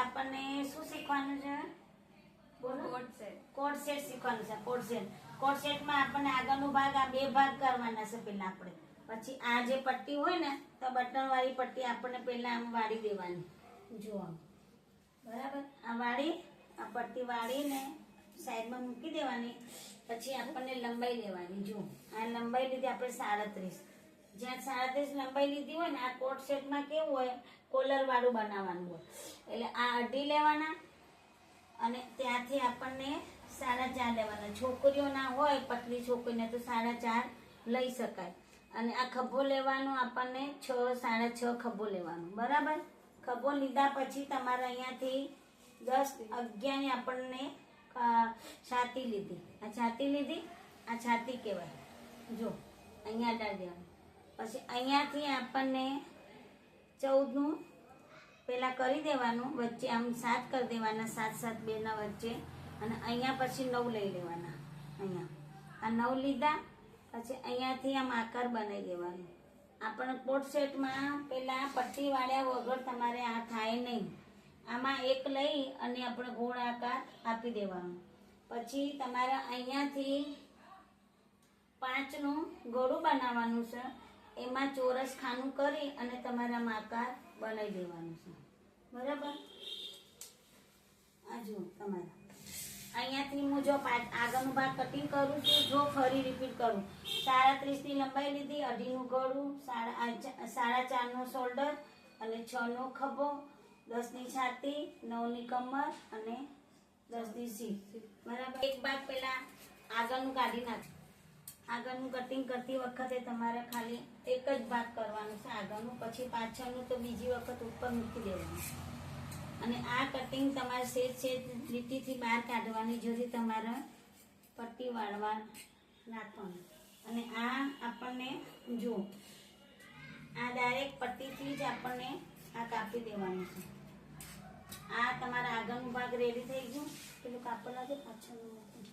આપણને શું શીખવાનું છે? બોલો. કોડ સેટ શીખવાનું છે. કોડ સેટમાં આપણને આગળનો ભાગ આ બે ભાગ કરવાના છે પહેલા આપણે. પછી આ જે પટ્ટી હોય ને તો બટન વાળી પટ્ટી આપણને પહેલા આમ વાળી દેવાની. જુઓ બરાબર, આ વાળી, આ પટ્ટી વાળીને સાઈડમાં મૂકી દેવાની. પછી આપણને લંબાઈ લેવાની. જુઓ આ લંબાઈ લીધી આપણે 37. જ્યાં 37 લંબાઈ લીધી હોય ને, આ કોટ સેટમાં કેવું હોય, કોલર વાળું બનાવવાનું હોય. એટલે આ અઢી લેવાના અને ત્યાંથી આપણને 4.5 લેવાના. છોકરીઓના હોય પતલી છોકરીને તો 4.5 લઈ શકાય. અને આ ખભો લેવાનો આપણને 6.5 ખભો લેવાનો. બરાબર, ખભો લીધા પછી તમારે અહીંયાથી 10, 11 ની આપણને છાતી લીધી. આ છાતી લીધી, આ છાતી કહેવાય. જો અહીંયા અડાડી દેવાનું. પછી અહીંયાથી આપણને 14 નું પેલા કરી દેવાનું, વચ્ચે આમ 7 કરી દેવાના, 7 7 2 ના વચ્ચે. અને અહીંયા પછી 9 લઈ લેવાના. અહીંયા આ 9 લીધા પછી અહીંયાથી આમ આકાર બનાવી દેવાનો. આપણે કોટ સેટમાં પેલા પટ્ટી વાળ્યા વગર તમારે આ થાય નહીં. આમાં એક લઈ અને આપણે ગોળ આકાર આપી દેવાનો. પછી તમારે અહીંયાથી 5 નું ગળું બનાવવાનું છે. એમાં ચોરસ ખાનું કરી અને તમારા આકાર બનાવી દેવાનું છે. બરાબર, આ જુઓ તમારે અહીંયાથી હું જો આગળનો ભાગ કટિંગ કરું છું, જો ફરી રિપીટ કરું. 37 ની લંબાઈ લીધી, અઢીનું ગળું, 4.5 નો શોલ્ડર અને 6 નો ખભો, 10 ની છાતી, 9 ની કમર અને 10 ની સીટ. બરાબર, એક ભાગ પેલા આગળનું કાઢી નાખ. આગળનું કટિંગ કરતી વખતે તમારે ખાલી એક જ ભાગ કરવાનું છે આગળનું. પછી પાછળનું તો બીજી વખત ઉપર મૂકી દેવાનું. અને આ કટિંગ તમારે સેજ લીટીથી બહાર કાઢવાની, જેથી તમારે પટ્ટી વાળવા નાખવાની. અને આ આપણને જો આ ડાયરેક્ટ પટ્ટીથી જ આપણને આ કાપી દેવાનું છે. આ તમારા આગળનું ભાગ રેડી થઈ ગયું. પેલું કાપડ લાગે પાછળનું મૂકી.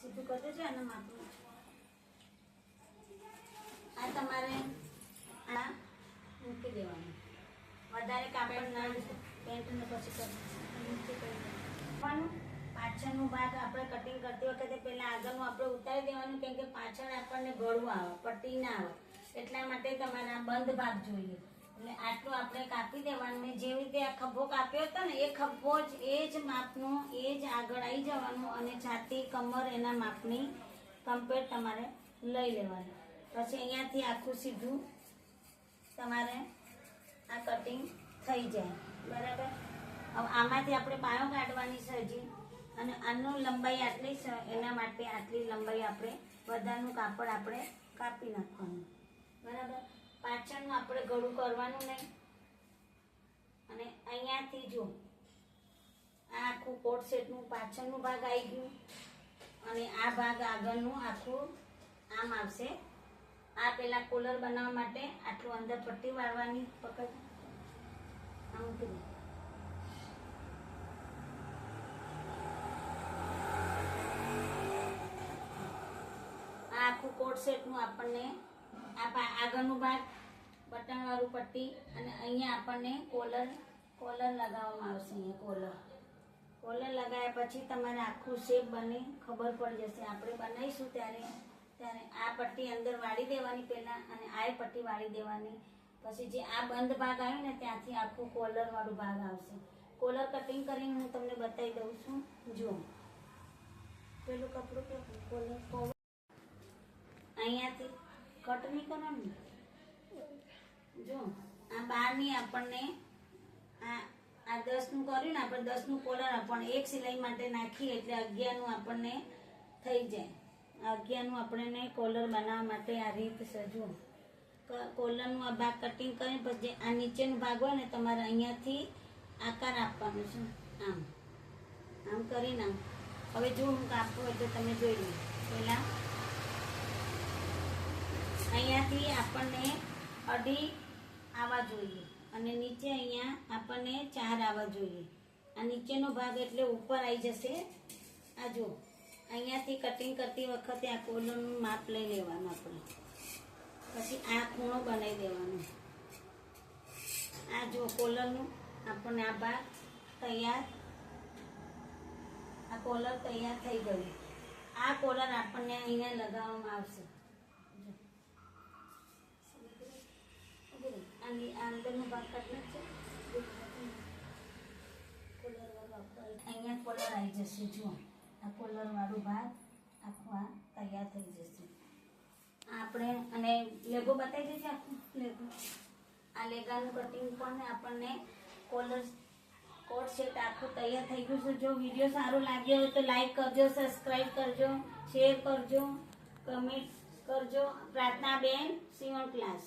સીધું કરી દેજો અને માપનું. આ તમારે આ મૂકી દેવાનું. વધારે કાપડ ના પેન્ટને પછી પાછળનો ભાગ આપણે કટિંગ કરતી વખતે પહેલા આગળનું આપણે ઉતારી દેવાનું, કેમ કે પાછળ આપણને ગળું આવે, પટ્ટી ના આવે. એટલા માટે તમારે આ બંધ ભાગ જોઈએ. એટલે આટલું આપણે કાપી દેવાનું. જેવી રીતે આ ખભો કાપ્યો હતો ને, એ ખભો જ એ જ માપનો એ જ આગળ આવી જવાનું. અને છાતી, કમર એના માપની કમ્પ્લીટ તમારે લઈ લેવાની. પછી અહીંયાથી આખું સીધું તમારે આ કટિંગ થઈ જાય. બરાબર, હવે આમાંથી આપણે પાયો કાઢવાની છે હજી. અને આનું લંબાઈ આટલી છે, એના માટે આટલી લંબાઈ આપણે બધાનું કાપડ આપણે કાપી નાખવાનું. બરાબર, પાછળનું આપણે ગળું કરવાનું નહીં. અને અહીંયાથી જો આ આખું કોટ સેટનું પાછળનું ભાગ આવી ગયું. અને આ ભાગ આગળનું આખું આમ આવશે. આ પેલા કોલર બનાવવા માટે આટલું અંદર પટ્ટી વાળવાની. પકડ આમ મૂકી દે. આ આખું કોટ સેટનું આપણને આ આગળનું ભાગ બટન વાળું પટ્ટી અને અહીંયા આપણને કોલર લગાવવામાં આવશે. અહીંયા કોલર લગાવ્યા પછી તમારે આખું શેપ બને ખબર પડી જશે. આપણે બનાવીશું ત્યારે આ પટ્ટી અંદર વાળી દેવાની પહેલા, અને આ પટ્ટી વાળી દેવાની. પછી જે આ બંધ ભાગ આવ્યો ને, ત્યાંથી આખું કોલર વાળું ભાગ આવશે. કોલર કટિંગ કરીને હું તમને બતાવી દઉં છું. જો પેલું કપડું કે કોલર અહીંયાથી કટ નહીં કરવાનું. જો આ 12 ની આપણને આ 10 નું કર્યું ને આપણે, 10 નું કોલર આપણને એક સિલાઈ માટે નાખીએ એટલે 11 નું આપણને થઈ જાય. 11 નું આપણને કોલર બનાવવા માટે આ રીત છે. જો કોલરનું આ ભાગ કટિંગ કરીને પછી આ નીચેનો ભાગ હોય ને, તમારે અહીંયાથી આકાર આપવાનો છે. આમ આમ કરીને આમ. હવે જો હું કાપું એટલે તમે જોઈ લો. પહેલા અહીંયાથી આપણને 2.5 આવવા જોઈએ અને નીચે અહીંયા આપણને 4 આવવા જોઈએ. આ નીચેનો ભાગ એટલે ઉપર આવી જશે. આ જો અહીંયાથી કટિંગ કરતી વખતે આ કોલરનું માપ લઈ લેવાનું આપણે, પછી આ ખૂણો બનાવી દેવાનો. આ જો કોલરનું આપણને આ ભાગ તૈયાર, આ કોલર તૈયાર થઈ ગયું. આ કોલર આપણને અહીંયા લગાવવામાં આવશે. અંદરનો ભાગ કાઢી નાખશે, અહીંયા કોલર આવી જશે. જુઓ આ કોલર વાળું ભાગ આખું આ તૈયાર થઈ જશે. આપણે અને લેગો બતાવી દેશે આખું લેગો. આ લેગાનું કટિંગ પણ આપણને કોલર કોટ સેટ આખું તૈયાર થઈ ગયું છે. જો વિડીયો સારો લાગ્યો હોય તો લાઈક કરજો, સબસ્ક્રાઈબ કરજો, શેર કરજો, કમેન્ટ કરજો. પ્રાર્થના બેન સીવણ ક્લાસ.